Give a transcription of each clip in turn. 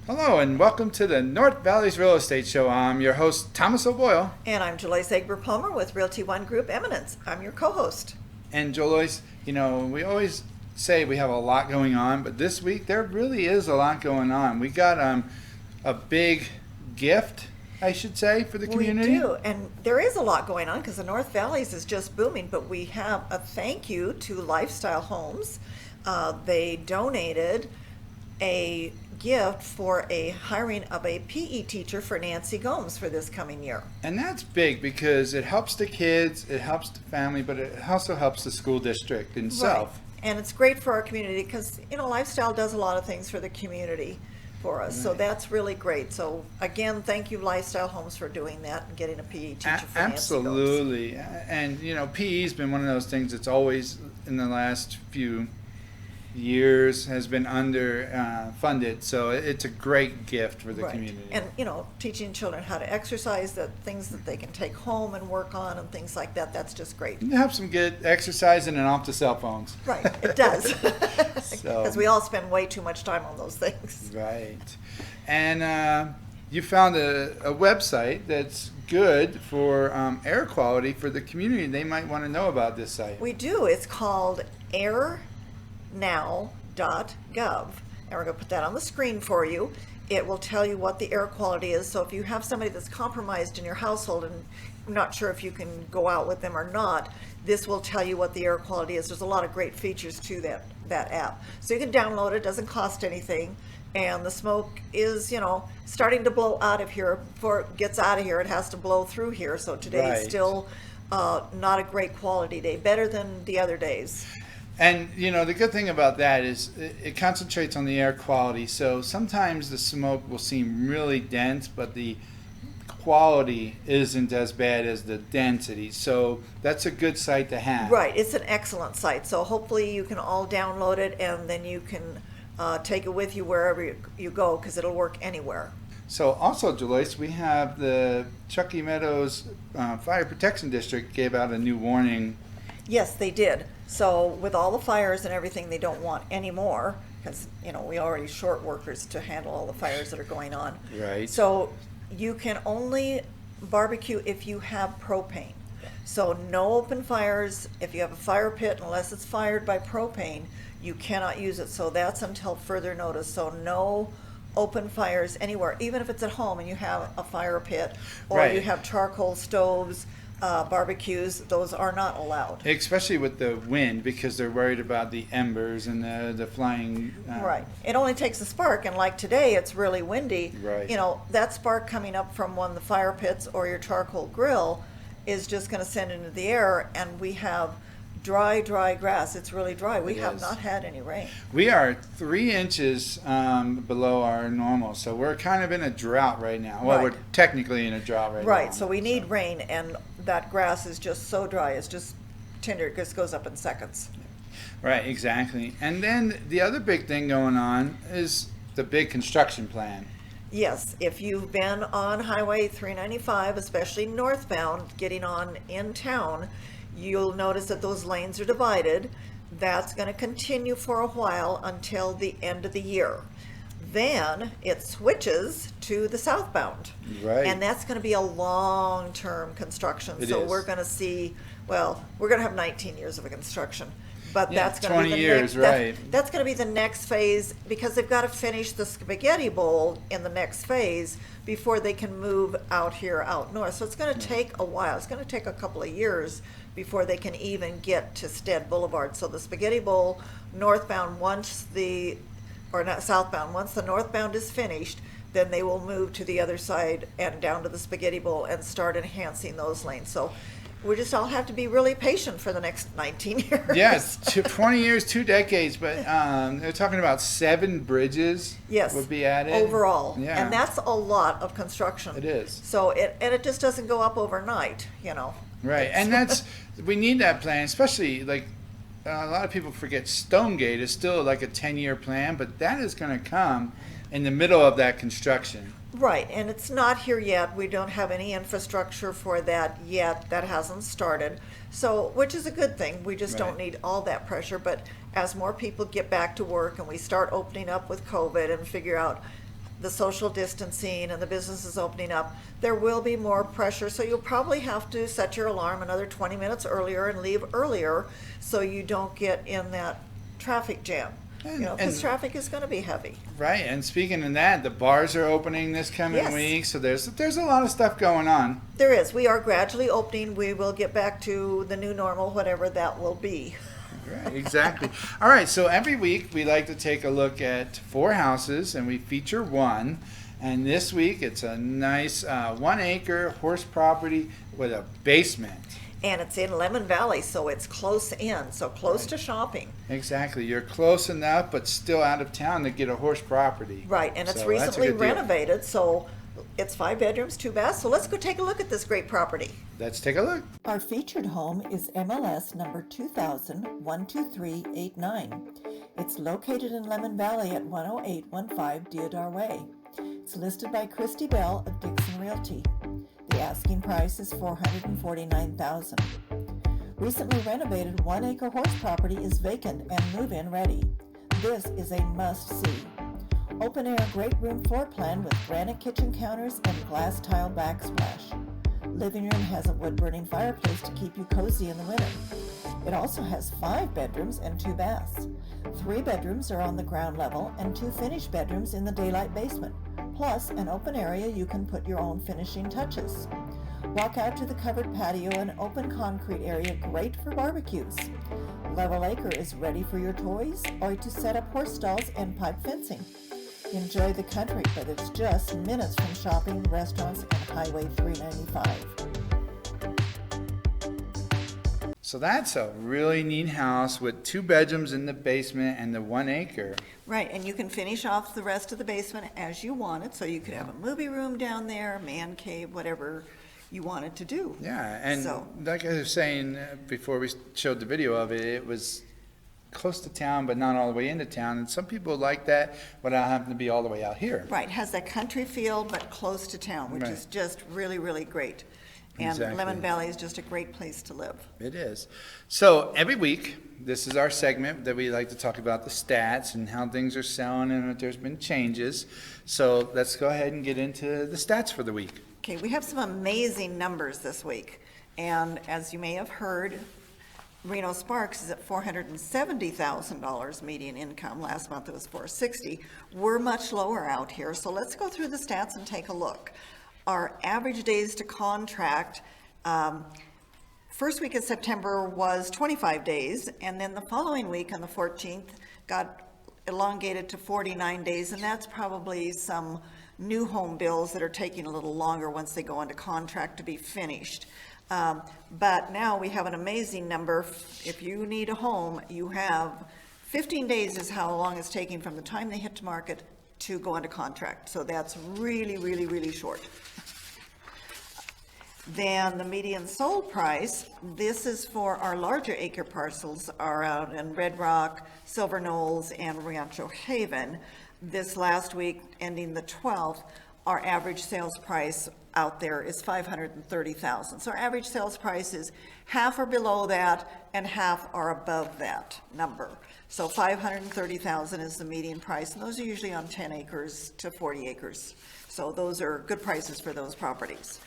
Hello and welcome to the North Valleys Real Estate Show. I'm your host, Thomas O'Boyle. And I'm Joloyce Egbert-Palmer with Realty One Group Eminence. I'm your co-host. And Joloyce, we always say we have a lot going on, but this week there really is a lot going on. We got a big gift, I should say, for the community. We do, and there is a lot going on because the North Valleys is just booming, but we have a thank you to Lifestyle Homes. They donated a gift for a hiring of a PE teacher for Nancy Gomes for this coming year. And that's big because it helps the kids, it helps the family, but it also helps the school district itself. Right. And it's great for our community because, Lifestyle does a lot of things for the community for us. Right. So that's really great. So again, thank you Lifestyle Homes for doing that and getting a PE teacher for Absolutely. Nancy Gomes. And PE's been one of those things that's always in the last few years has been under funded, so it's a great gift for the community. And teaching children how to exercise, the things that they can take home and work on and things like that, that's just great. It helps them get exercising and off the cell phones. Right, it does. So, because we all spend way too much time on those things. Right. And you found a website that's good for air quality for the community. They might want to know about this site. We do. It's called now.gov, and we're going to put that on the screen for you. It will tell you what the air quality is. So if you have somebody that's compromised in your household and I'm not sure if you can go out with them or not, this will tell you what the air quality is. There's a lot of great features to that app. So you can download it, doesn't cost anything, and the smoke is, starting to blow out of here. Before it gets out of here, it has to blow through here. So today is still not a great quality day, better than the other days. And the good thing about that is it concentrates on the air quality. So sometimes the smoke will seem really dense, but the quality isn't as bad as the density. So that's a good site to have. Right, it's an excellent site. So hopefully you can all download it and then you can take it with you wherever you go because it'll work anywhere. So also, Joloyce, we have the Chucky Meadows Fire Protection District gave out a new warning. Yes, they did. So with all the fires and everything, they don't want any more because, we already short workers to handle all the fires that are going on. Right. So you can only barbecue if you have propane. So no open fires. If you have a fire pit, unless it's fired by propane, you cannot use it. So that's until further notice. So no open fires anywhere, even if it's at home and you have a fire pit or you have charcoal stoves. Barbecues, those are not allowed. Especially with the wind, because they're worried about the embers and the flying. Right. It only takes a spark, and like today, it's really windy. Right. That spark coming up from one of the fire pits or your charcoal grill is just going to send into the air, and we have dry grass. It's really dry. We have not had any rain. We are 3 inches below our normal, so we're kind of in a drought right now. Well, we're technically in a drought right now. Right, so we need rain, and that grass is just so dry. It's just tender. It just goes up in seconds. Right, exactly. And then the other big thing going on is the big construction plan. Yes, if you've been on Highway 395, especially northbound, getting on in town, you'll notice that those lanes are divided. That's going to continue for a while until the end of the year. Then it switches to the southbound. Right. And that's going to be a long-term construction. We're going to see, we're going to have 19 years of a construction. But that's going to be 20 years, right. That's going to be the next phase because they've got to finish the spaghetti bowl in the next phase before they can move out north. So it's going to take a while. It's going to take a couple of years before they can even get to Stead Boulevard. So the spaghetti bowl northbound, southbound, once the northbound is finished, then they will move to the other side and down to the spaghetti bowl and start enhancing those lanes. So we just all have to be really patient for the next 19 years. Yes, 20 years, 2 decades, but they're talking about 7 bridges would be added. Overall. Yeah. And that's a lot of construction. It is. So it just doesn't go up overnight, Right, and we need that plan, especially like a lot of people forget Stonegate is still like a 10-year plan, but that is going to come in the middle of that construction. Right, and it's not here yet. We don't have any infrastructure for that yet. That hasn't started. So, which is a good thing. We just don't need all that pressure. But as more people get back to work and we start opening up with COVID and figure out the social distancing and the businesses opening up, there will be more pressure. So you'll probably have to set your alarm another 20 minutes earlier and leave earlier so you don't get in that traffic jam. Because traffic is going to be heavy. Right, and speaking of that, the bars are opening this coming week, so there's a lot of stuff going on. There is. We are gradually opening. We will get back to the new normal, whatever that will be. Right, exactly. All right, so every week we like to take a look at 4 houses, and we feature one. And this week it's a nice 1 acre horse property with a basement. And it's in Lemon Valley, so it's close in, so close to shopping. Exactly. You're close enough, but still out of town to get a horse property. Right, and it's recently renovated, so it's 5 bedrooms, 2 baths. So let's go take a look at this great property. Let's take a look. Our featured home is MLS number 2000-12389. It's located in Lemon Valley at 10815 Deodar Way. It's listed by Christy Bell of Dixon Realty. The asking price is $449,000. Recently renovated 1 acre horse property is vacant and move-in ready. This is a must-see. Open air great room floor plan with granite kitchen counters and glass tile backsplash. Living room has a wood-burning fireplace to keep you cozy in the winter. It also has 5 bedrooms and 2 baths. 3 bedrooms are on the ground level and 2 finished bedrooms in the daylight basement, plus an open area you can put your own finishing touches. Walk out to the covered patio and open concrete area great for barbecues. Level acre is ready for your toys or to set up horse stalls and pipe fencing. Enjoy the country, but it's just minutes from shopping, restaurants, and Highway 395. So that's a really neat house with 2 bedrooms in the basement and the 1 acre. Right, and you can finish off the rest of the basement as you want it, so you could have a movie room down there, man cave, whatever you wanted to do. Yeah, and like I was saying before we showed the video of it, it was close to town, but not all the way into town. And some people like that without having to be all the way out here. Right, has that country feel, but close to town, which is just really, really great. And Lemon Valley is just a great place to live. It is. So every week, this is our segment that we like to talk about the stats and how things are selling and if there's been changes. So let's go ahead and get into the stats for the week. Okay, we have some amazing numbers this week. And as you may have heard, Reno Sparks is at $470,000 median income. Last month it was $460,000. We're much lower out here. So let's go through the stats and take a look. Our average days to contract, first week of September was 25 days, and then the following week on the 14th got elongated to 49 days, and that's probably some new home bills that are taking a little longer once they go into contract to be finished. But now we have an amazing number. If you need a home, you have 15 days is how long it's taking from the time they hit to market to go into contract. So that's really, really, really short. Then the median sold price, this is for our larger acre parcels, are out in Red Rock, Silver Knolls, and Rancho Haven. This last week, ending the 12th, our average sales price out there is $530,000. So our average sales price is half or below that, and half are above that number. So $530,000 is the median price, and those are usually on 10 acres to 40 acres. So those are good prices for those properties.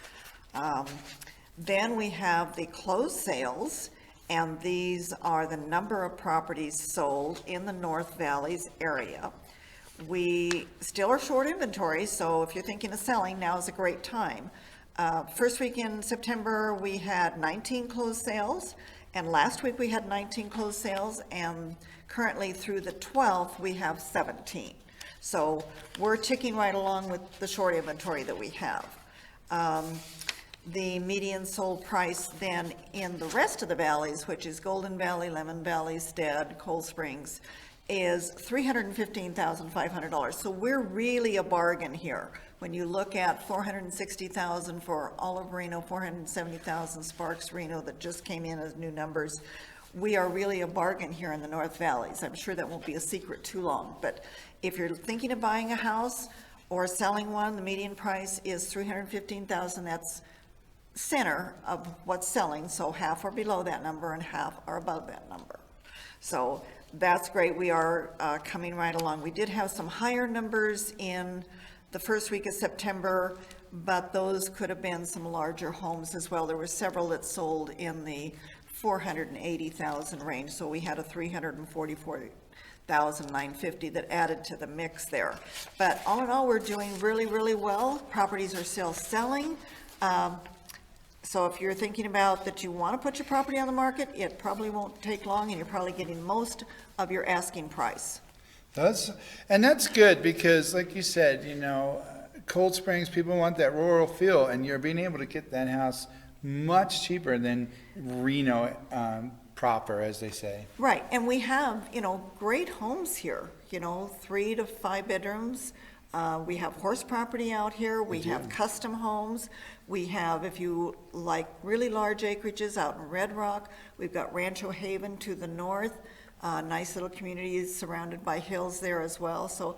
Then we have the closed sales, and these are the number of properties sold in the North Valleys area. We still are short inventory, so if you're thinking of selling, now is a great time. First week in September, we had 19 closed sales, and last week we had 19 closed sales, and currently through the 12th, we have 17. So we're ticking right along with the short inventory that we have. The median sold price then in the rest of the valleys, which is Golden Valley, Lemon Valley, Stead, Cold Springs, is $315,500. So we're really a bargain here. When you look at $460,000 for all of Reno, $470,000 Sparks Reno that just came in as new numbers, we are really a bargain here in the North Valleys. I'm sure that won't be a secret too long, but if you're thinking of buying a house or selling one, the median price is $315,000. That's center of what's selling, so half are below that number and half are above that number. So that's great. We are coming right along. We did have some higher numbers in the first week of September, but those could have been some larger homes as well. There were several that sold in the 480,000 range, so we had a 344,950 that added to the mix there. But all in all, we're doing really, really well. Properties are still selling. So if you're thinking about that you want to put your property on the market, it probably won't take long, and you're probably getting most of your asking price. That's good because, like you said, Cold Springs, people want that rural feel, and you're being able to get that house much cheaper than Reno proper, as they say. Right, and we have, great homes here, 3 to 5 bedrooms. We have horse property out here. We have custom homes. We have, if you like really large acreages, out in Red Rock. We've got Rancho Haven to the north. Nice little communities surrounded by hills there as well. So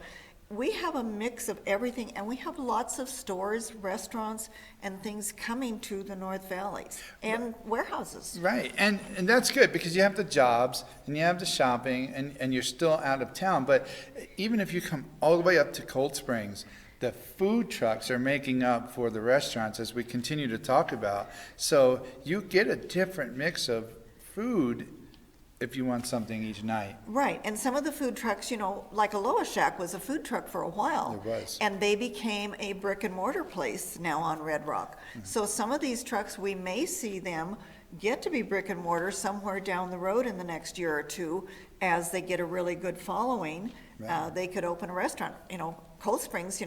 we have a mix of everything, and we have lots of stores, restaurants, and things coming to the North Valleys, and warehouses. Right, and that's good because you have the jobs and you have the shopping, and you're still out of town. But even if you come all the way up to Cold Springs, the food trucks are making up for the restaurants, as we continue to talk about. So you get a different mix of food if you want something each night. Right, and some of the food trucks, like Aloha Shack was a food truck for a while. It was. And they became a brick and mortar place now on Red Rock. Mm-hmm. So some of these trucks, we may see them get to be brick and mortar somewhere down the road in the next year or two as they get a really good following. Right. They could open a restaurant, Cold Springs,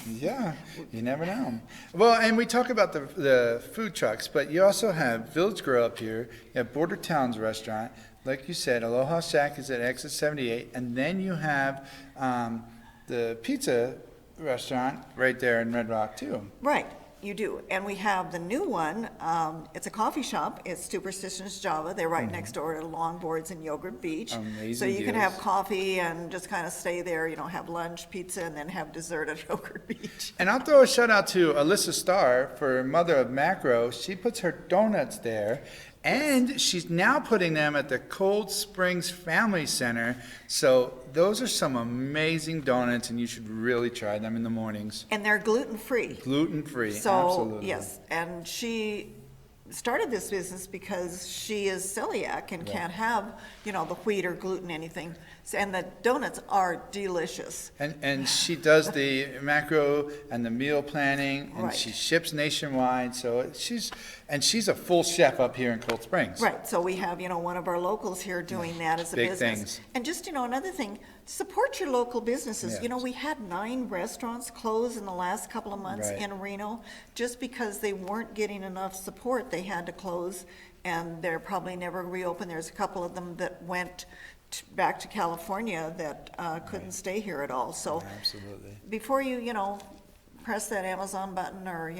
Yeah, you never know. Well, and we talk about the food trucks, but you also have Village Grill up here, you have Border Towns Restaurant, like you said, Aloha Shack is at exit 78, and then you have the pizza restaurant right there in Red Rock too. Right, you do. And we have the new one, it's a coffee shop, it's Superstitions Java. They're right next door to Longboards and Yogurt Beach. Amazing So you can deals. have coffee and just kind of stay there, have lunch, pizza, and then have dessert at Yogurt Beach. And I'll throw a shout out to Alyssa Starr, for Mother of Macro. She puts her donuts there, and she's now putting them at the Cold Springs Family Center. So those are some amazing donuts, and you should really try them in the mornings. And they're gluten-free. Gluten-free, So, absolutely. yes, and she started this business because she is celiac and can't have, the wheat or gluten, anything. And the donuts are delicious. And she does the macro and the meal planning, and Right. she ships nationwide. So she's a full chef up here in Cold Springs. Right, so we have, one of our locals here doing that as a Big business. things. And just, another thing, support your local businesses. Yes. We had 9 restaurants close in the last couple of months Right. in Reno, just because they weren't getting enough support. They had to close, and they're probably never reopened. There's a couple of them that went back to California that couldn't stay here at all. So Absolutely. before you, press that Amazon button or,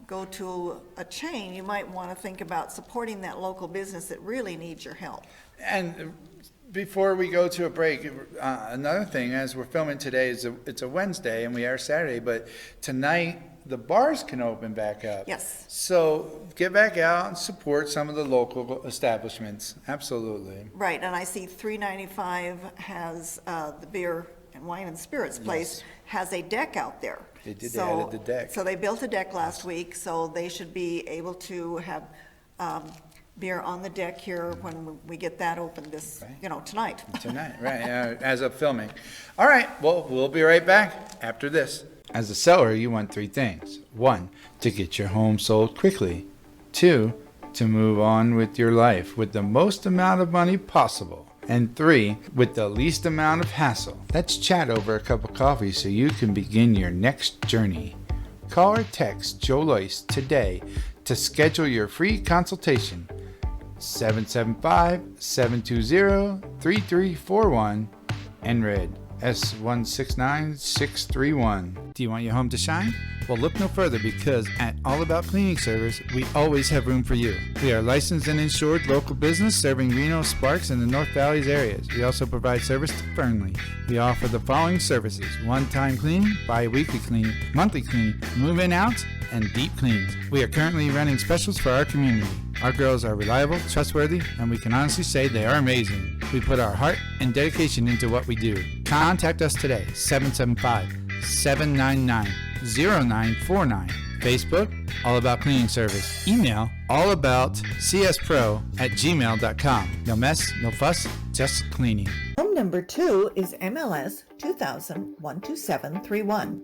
go to a chain, you might want to think about supporting that local business that really needs your help. And before we go to a break, another thing, as we're filming today, it's a Wednesday and we are Saturday, but tonight the bars can open back up. Yes. So get back out and support some of the local establishments. Absolutely. Right, and I see 395 has, the beer and wine and spirits place has a deck out there. They did, they added the deck. So they built a deck last week, so they should be able to have beer on the deck here when we get that open this, tonight. Tonight, right, as of filming. All right, well, we'll be right back after this. As a seller, you want 3 things. 1, to get your home sold quickly. 2, to move on with your life with the most amount of money possible. And 3, with the least amount of hassle. Let's chat over a cup of coffee so you can begin your next journey. Call or text Joloyce today to schedule your free consultation. 775-720-3341 and red S169631. Do you want your home to shine? Well, look no further, because at All About Cleaning Service, we always have room for you. We are licensed and insured local business serving Reno, Sparks, and the North Valleys areas. We also provide service to Fernley. We offer the following services: one-time cleaning, bi-weekly cleaning, monthly cleaning, move-in outs, and deep cleans. We are currently running specials for our community. Our girls are reliable, trustworthy, and we can honestly say they are amazing. We put our heart and dedication into what we do. Contact us today, 775-799 0949. Facebook, All About Cleaning Service. Email, allaboutcspro@gmail.com. No mess, no fuss, just cleaning. Home number 2 is MLS 2000-12731.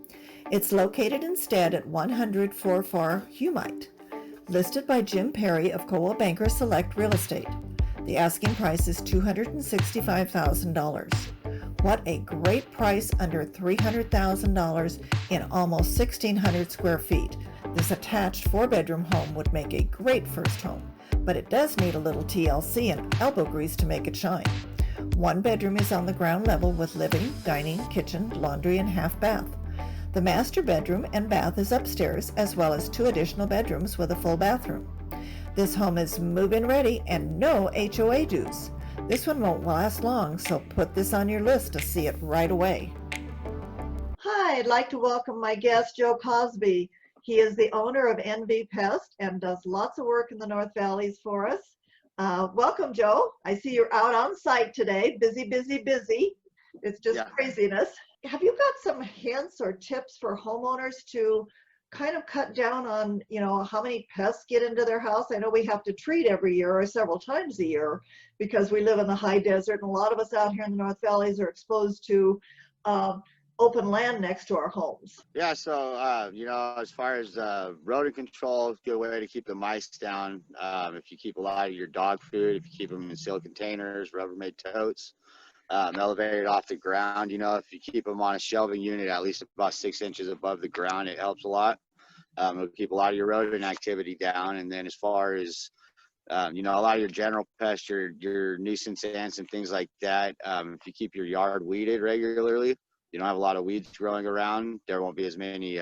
It's located instead at 10044 Humite. Listed by Jim Perry of Coldwell Banker Select Real Estate. The asking price is $265,000. What a great price under $300,000 in almost 1,600 square feet. This attached 4-bedroom home would make a great first home, but it does need a little TLC and elbow grease to make it shine. 1 bedroom is on the ground level with living, dining, kitchen, laundry, and half bath. The master bedroom and bath is upstairs, as well as 2 additional bedrooms with a full bathroom. This home is move-in ready and no HOA dues. This one won't last long, so put this on your list to see it right away. Hi, I'd like to welcome my guest, Joe Cosby. He is the owner of NV Pest and does lots of work in the North Valleys for us. Welcome, Joe. I see you're out on site today. Busy, busy, busy. It's just craziness. Have you got some hints or tips for homeowners to kind of cut down on, how many pests get into their house? I know we have to treat every year or several times a year because we live in the high desert, and a lot of us out here in the North Valleys are exposed to open land next to our homes. Yeah, so, as far as rodent control, it's a good way to keep the mice down. If you keep a lot of your dog food, if you keep them in sealed containers, Rubbermaid totes, elevated off the ground, if you keep them on a shelving unit at least about 6 inches above the ground, it helps a lot. It'll keep a lot of your rodent activity down. And then as far as, a lot of your general pests, your nuisance ants and things like that, if you keep your yard weeded regularly, you don't have a lot of weeds growing around, there won't be as many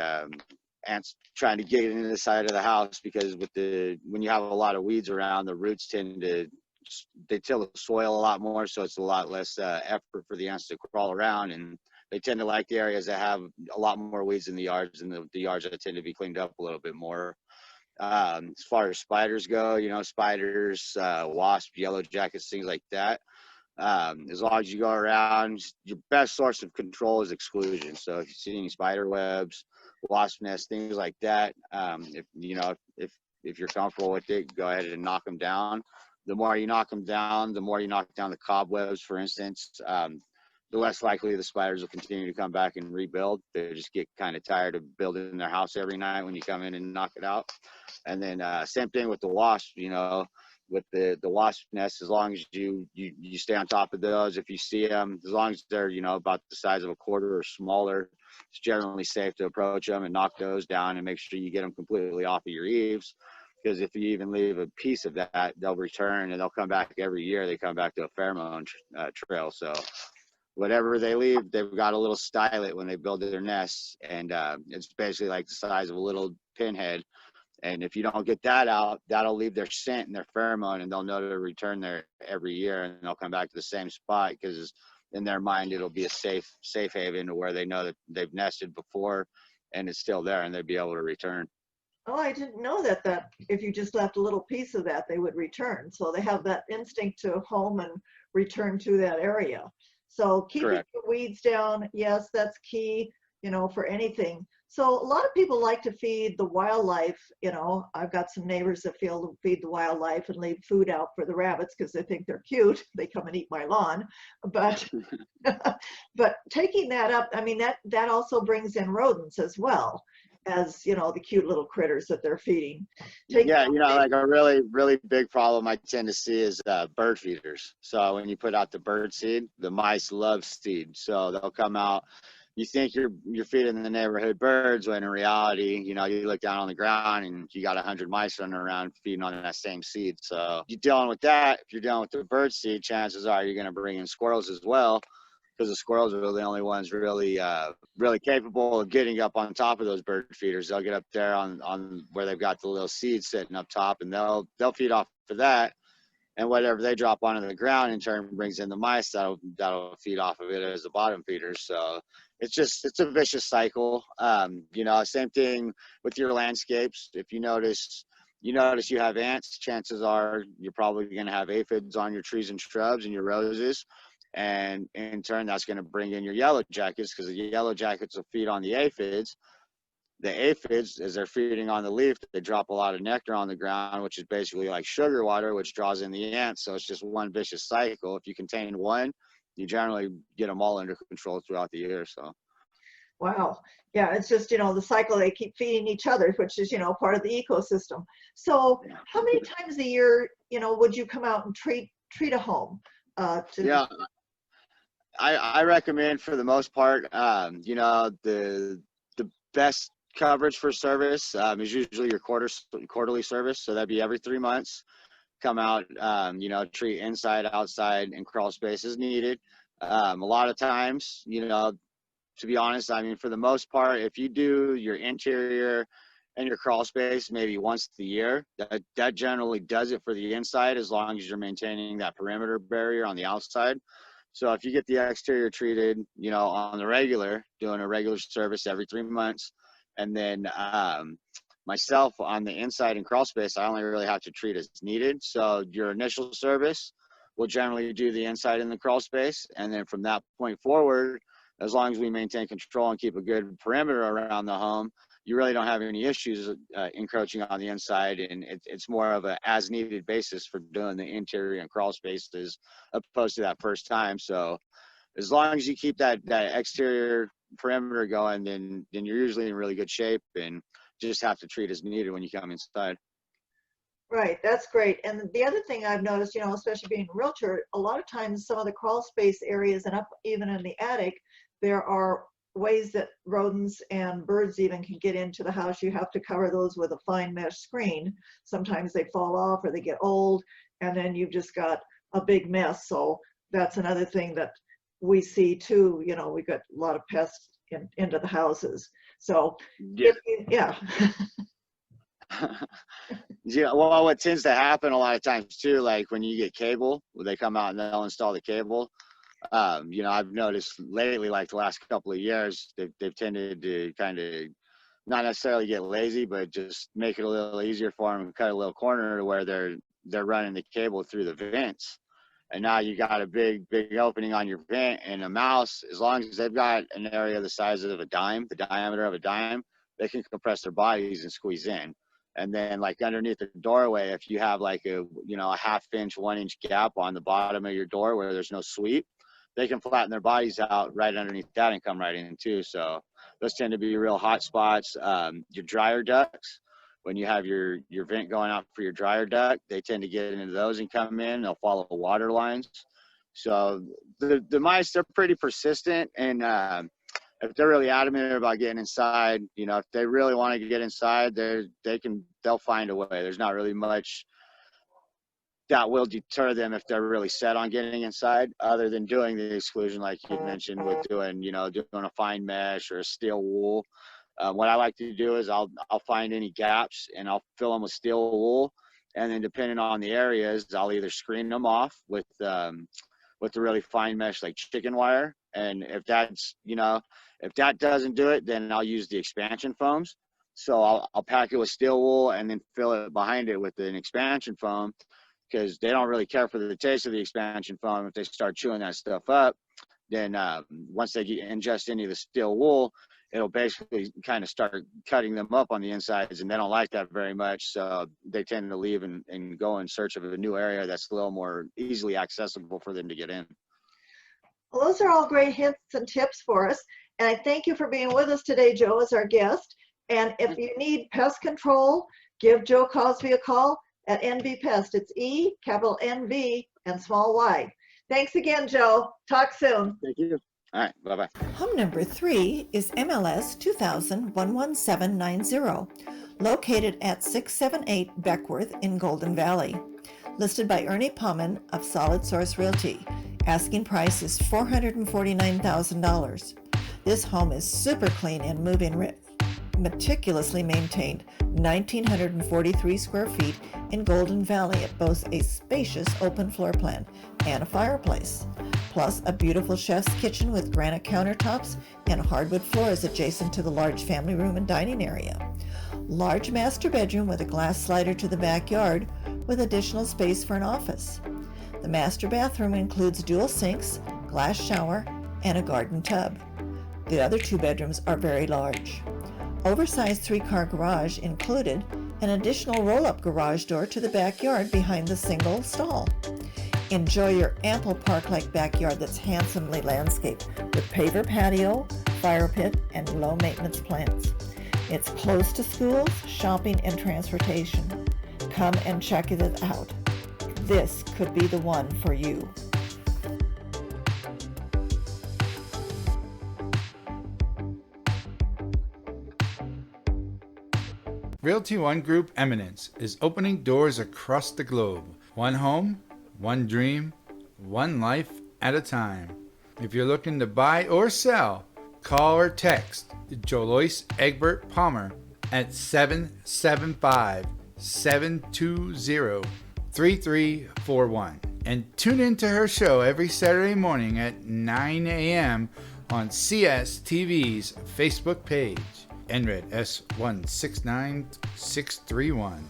ants trying to get into the side of the house, because when you have a lot of weeds around, the roots they till the soil a lot more, so it's a lot less effort for the ants to crawl around, and they tend to like the areas that have a lot more weeds in the yards, and the yards that tend to be cleaned up a little bit more. As far as spiders go, spiders, wasps, yellow jackets, things like that. As long as you go around, your best source of control is exclusion. So if you see any spider webs, wasp nests, things like that, if you're comfortable with it, go ahead and knock them down. The more you knock them down, the more you knock down the cobwebs, for instance, the less likely the spiders will continue to come back and rebuild. They just get kind of tired of building their house every night when you come in and knock it out. And then same thing with the wasps, with the wasp nests, as long as you stay on top of those. If you see them, as long as they're, about the size of a quarter or smaller, it's generally safe to approach them and knock those down, and make sure you get them completely off of your eaves. Because if you even leave a piece of that, they'll return, and they'll come back every year. They come back to a pheromone trail. So whatever they leave, they've got a little stylet when they build their nests, and it's basically like the size of a little pinhead. And if you don't get that out, that'll leave their scent and their pheromone, and they'll know to return there every year, and they'll come back to the same spot, because in their mind it'll be a safe haven to where they know that they've nested before and it's still there, and they'd be able to return. Oh, I didn't know that if you just left a little piece of that, they would return. So they have that instinct to home and return to that area. So keeping Correct. the weeds down, yes, that's key, for anything. So a lot of people like to feed the wildlife. I've got some neighbors that feed the wildlife and leave food out for the rabbits because they think they're cute. They come and eat my lawn. But but taking that up, I mean, that also brings in rodents as well as, the cute little critters that they're feeding. Like a really, really big problem I tend to see is bird feeders. So when you put out the bird seed, the mice love seed. So they'll come out. You think you're feeding the neighborhood birds, when in reality, you look down on the ground and you got 100 mice running around feeding on that same seed. So you're dealing with that. If you're dealing with the bird seed, chances are you're going to bring in squirrels as well, because the squirrels are the only ones really capable of getting up on top of those bird feeders. They'll get up there on where they've got the little seeds sitting up top, and they'll feed off of that. And whatever they drop onto the ground in turn brings in the mice that'll feed off of it as the bottom feeders. So it's a vicious cycle. Same thing with your landscapes. If you notice you have ants, chances are you're probably going to have aphids on your trees and shrubs and your roses. And in turn, that's going to bring in your yellow jackets, because the yellow jackets will feed on the aphids. the aphids, as they're feeding on the leaf, they drop a lot of nectar on the ground, which is basically like sugar water, which draws in the ants. So it's just one vicious cycle. If you contain one, you generally get them all under control throughout the year. So. Wow. Yeah, it's just, the cycle, they keep feeding each other, which is, part of the ecosystem. So how many times a year, would you come out and treat a home? Yeah, I recommend for the most part, the best coverage for service is usually your quarterly service. So that'd be every 3 months. Come out, treat inside, outside, and crawl space as needed. A lot of times, to be honest, I mean, for the most part, if you do your interior and your crawl space maybe once a year, that generally does it for the inside, as long as you're maintaining that perimeter barrier on the outside. So if you get the exterior treated, on the regular, doing a regular service every 3 months, and then myself on the inside and crawl space, I only really have to treat as needed. So your initial service will generally do the inside and the crawl space, and then from that point forward, as long as we maintain control and keep a good perimeter around the home, you really don't have any issues encroaching on the inside, and it's more of a as needed basis for doing the interior and crawl spaces opposed to that first time. So as long as you keep that exterior perimeter going, then you're usually in really good shape, and just have to treat as needed when you come inside. Right, that's great. And the other thing I've noticed, especially being a realtor, a lot of times some of the crawl space areas and up even in the attic, there are ways that rodents and birds even can get into the house. You have to cover those with a fine mesh screen. Sometimes they fall off or they get old, and then you've just got a big mess. So that's another thing that we see too. We've got a lot of pests into the houses. So yeah. Yeah. Yeah, well, what tends to happen a lot of times too, like when you get cable, they come out and they'll install the cable. I've noticed lately, like the last couple of years, they've tended to kind of not necessarily get lazy, but just make it a little easier for them and cut a little corner to where they're running the cable through the vents. And now you got a big opening on your vent, and a mouse, as long as they've got an area the size of a dime, the diameter of a dime, they can compress their bodies and squeeze in. And then like underneath the doorway, if you have like a half inch, 1 inch gap on the bottom of your door where there's no sweep, they can flatten their bodies out right underneath that and come right in too. So those tend to be real hot spots. Your dryer ducts, when you have your vent going out for your dryer duct, they tend to get into those and come in. They'll follow the water lines. So the mice, they're pretty persistent, and if they're really adamant about getting inside, if they really want to get inside, they'll find a way. There's not really much that will deter them if they're really set on getting inside, other than doing the exclusion like you mentioned, with doing a fine mesh or a steel wool. What I like to do is I'll find any gaps and I'll fill them with steel wool, and then depending on the areas, I'll either screen them off with the really fine mesh like chicken wire, and if that doesn't do it, then I'll use the expansion foams. So I'll pack it with steel wool and then fill it behind it with an expansion foam, because they don't really care for the taste of the expansion foam. If they start chewing that stuff up, then once they ingest any of the steel wool, it'll basically kind of start cutting them up on the insides, and they don't like that very much. So they tend to leave and go in search of a new area that's a little more easily accessible for them to get in. Well, those are all great hints and tips for us. And I thank you for being with us today, Joe, as our guest. And if you need pest control, give Joe Cosby a call at NV Pest. It's E, capital NV, and small y. Thanks again, Joe. Talk soon. Thank you. All right, bye-bye. Home number 3 is MLS 2000-11790, located at 678 Beckworth in Golden Valley. Listed by Ernie Pullman of Solid Source Realty. Asking price is $449,000. This home is super clean and move-in meticulously maintained, 1,943 square feet in Golden Valley. It boasts a spacious open floor plan and a fireplace, plus a beautiful chef's kitchen with granite countertops and hardwood floors adjacent to the large family room and dining area. Large master bedroom with a glass slider to the backyard with additional space for an office. The master bathroom includes dual sinks, glass shower, and a garden tub. The other 2 bedrooms are very large. Oversized 3-car garage included an additional roll-up garage door to the backyard behind the single stall. Enjoy your ample park-like backyard that's handsomely landscaped with paver patio, fire pit, and low-maintenance plants. It's close to schools, shopping, and transportation. Come and check it out. This could be the one for you. Realty One Group Eminence is opening doors across the globe. One home, one dream, one life at a time. If you're looking to buy or sell, call or text Joloyce Egbert-Palmer at 775-720-3341. And tune into her show every Saturday morning at 9 a.m. on CSTV's Facebook page. NRED S169631.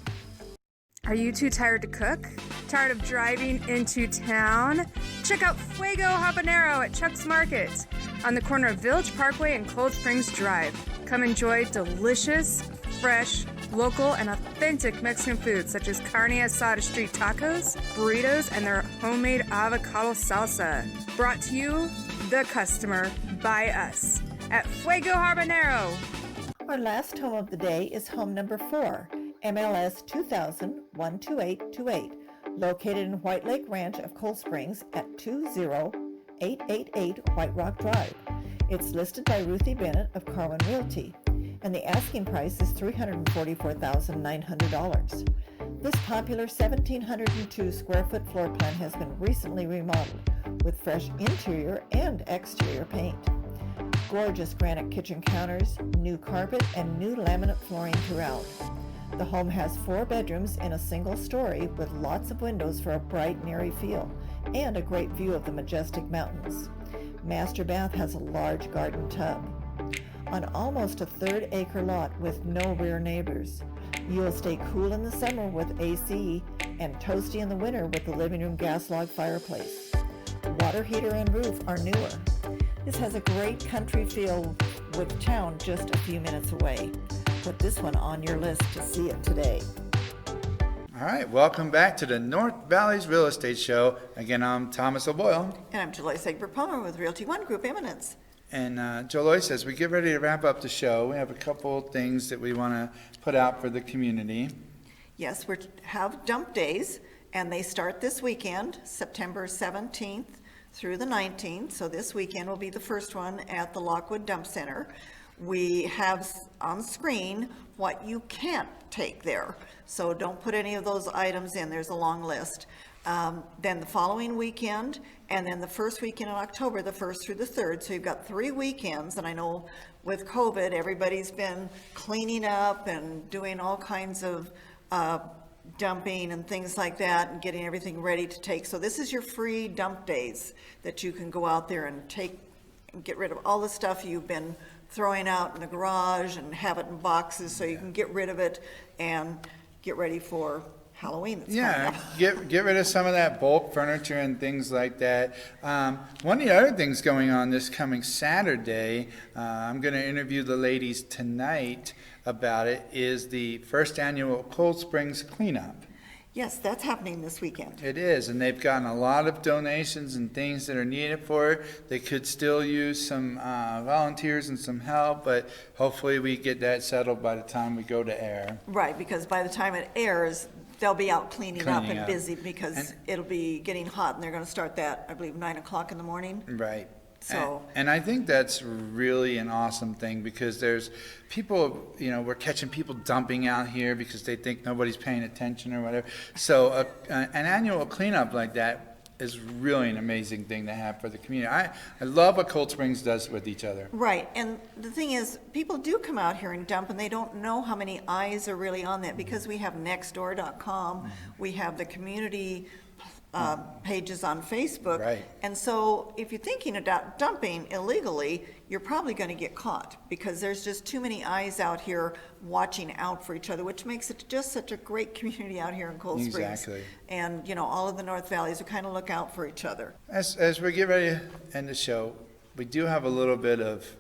Are you too tired to cook? Tired of driving into town? Check out Fuego Habanero at Chuck's Market on the corner of Village Parkway and Cold Springs Drive. Come enjoy delicious, fresh, local, and authentic Mexican food such as carne asada street tacos, burritos, and their homemade avocado salsa. Brought to you, the customer, by us at Fuego Habanero. Our last home of the day is home number 4, MLS 2000-12828, located in White Lake Ranch of Cold Springs at 20888 White Rock Drive. It's listed by Ruthie Bennett of Carwin Realty, and the asking price is $344,900. This popular 1,702 square foot floor plan has been recently remodeled with fresh interior and exterior paint. Gorgeous granite kitchen counters, new carpet, and new laminate flooring throughout. The home has 4 bedrooms in a single story with lots of windows for a bright and airy feel, and a great view of the majestic mountains. Master bath has a large garden tub. On almost a 1/3 acre lot with no rear neighbors. You'll stay cool in the summer with AC and toasty in the winter with the living room gas log fireplace. Water heater and roof are newer. This has a great country feel with town just a few minutes away. Put this one on your list to see it today. All right, welcome back to the North Valley's Real Estate Show. Again, I'm Thomas O'Boyle. And I'm Joloyce Egbert-Palmer with Realty One Group Eminence. And Joloyce, as we get ready to wrap up the show, we have a couple things that we want to put out for the community. Yes, we have dump days, and they start this weekend, September 17th through the 19th. So this weekend will be the first one at the Lockwood Dump Center. We have on screen what you can't take there. So don't put any of those items in. There's a long list. Then the following weekend, and then the first weekend in October, the 1st through the 3rd. So you've got 3 weekends, and I know with COVID, everybody's been cleaning up and doing all kinds of dumping and things like that and getting everything ready to take. So this is your free dump days that you can go out there and take and get rid of all the stuff you've been throwing out in the garage and have it in boxes so you can get rid of it and get ready for Halloween. That's coming up. Get rid of some of that bulk furniture and things like that. One of the other things going on this coming Saturday, I'm going to interview the ladies tonight about it, is the first annual Cold Springs Cleanup. Yes, that's happening this weekend. It is, and they've gotten a lot of donations and things that are needed for it. They could still use some volunteers and some help, but hopefully we get that settled by the time we go to air. Right, because by the time it airs, they'll be out cleaning up and up. busy because it'll be getting hot, and they're going to start that, I believe, 9 o'clock in the morning. Right. So, and I think that's really an awesome thing because there's people, we're catching people dumping out here because they think nobody's paying attention or whatever. So an annual cleanup like that is really an amazing thing to have for the community. I love what Cold Springs does with each other. right, and the thing is, people do come out here and dump, and they don't know how many eyes are really on that because we have nextdoor.com, we have the community pages on Facebook. Right. And so if you're thinking about dumping illegally, you're probably going to get caught because there's just too many eyes out here watching out for each other, which makes it just such a great community out here in Cold Springs. Exactly. And, all of the North Valleys will kind of look out for each other. As we get ready to end the show, we do have a little bit of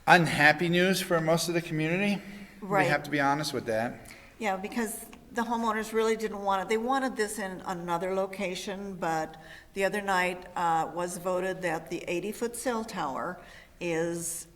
unhappy news for most of the community. We Right. have to be honest with that. Yeah, because the homeowners really didn't want it. They wanted this in another location, but the other night was voted that the 80-foot cell tower is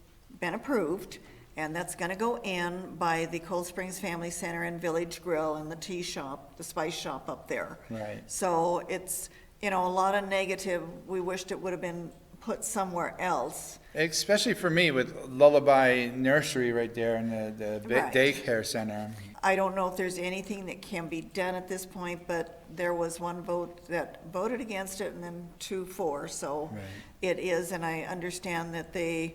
been approved, and that's gonna go in by the Cold Springs Family Center and Village Grill and the tea shop, the spice shop up there. Right. So it's, a lot of negative. We wished it would have been put somewhere else. Especially for me with Lullaby Nursery right there in the Right. daycare center. I don't know if there's anything that can be done at this point, but there was one vote that voted against it and then 2 for, so Right. it is, and I understand that the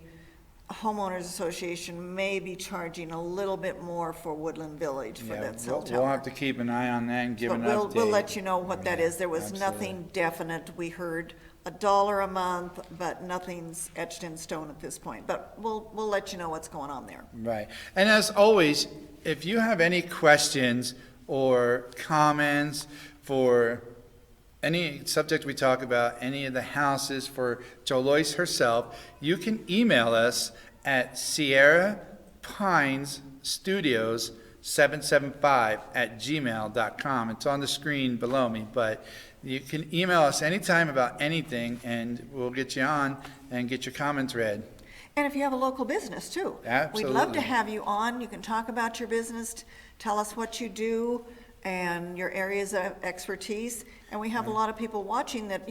homeowners association may be charging a little bit more for Woodland Village for Yeah, that cell we'll have tower. to keep an eye on that and give But an we'll update. let you know what that Yeah, is. There was absolutely. nothing definite. We heard $1 a month, but nothing's etched in stone at this point. But we'll let you know what's going on there. Right. And as always, if you have any questions or comments for any subject we talk about, any of the houses, for Joloyce herself, you can email us at sierrapinestudios775@gmail.com. It's on the screen below me, but you can email us anytime about anything, and we'll get you on and get your comments read. And if you have a local business too. We'd love Absolutely. to have you on. You can talk about your business, tell us what you do and your areas of expertise. And we have a lot of people watching that,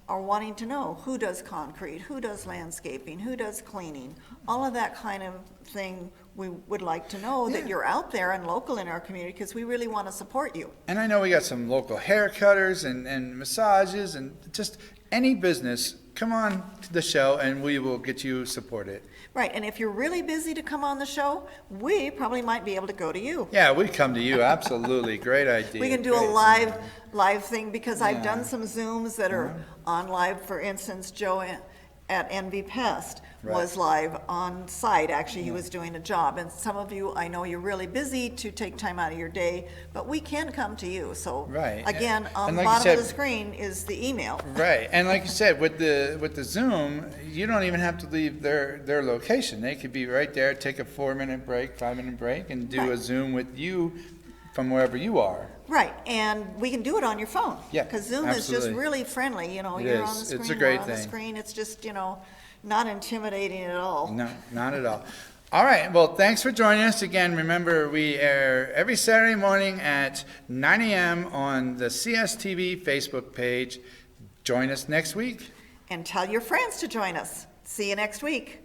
are wanting to know who does concrete, who does landscaping, who does cleaning, all of that kind of thing. We would like to know that Yeah. you're out there and local in our community because we really want to support you. And I know we got some local hair cutters and massages and just any business. Come on to the show and we will get you supported. Right, and if you're really busy to come on the show, we probably might be able to go to you. Yeah, we come to you. Absolutely. Great idea. We can do a Great. live thing, because I've Yeah. done some Zooms that are on live. For instance, Joe at NV Pest was live on site. Actually, he was doing a job. And some of you, I know you're really busy to take time out of your day, but we can come to you. So Right. again, on And the like you bottom of the said- screen is the email. Right. And like you said, with the Zoom, you don't even have to leave their location. They could be right there, take a 4-minute break, 5-minute break, and do a Right. Zoom with you from wherever you are. Right, and we can do it on your phone. Yeah, Because Zoom is just absolutely. really friendly, It you're on the is. screen, It's a great we're on the thing. screen. It's just, not intimidating at all. No, not at all. All right. Well, thanks for joining us again. Remember, we air every Saturday morning at 9 a.m. on the CSTV Facebook page. Join us next week. And tell your friends to join us. See you next week.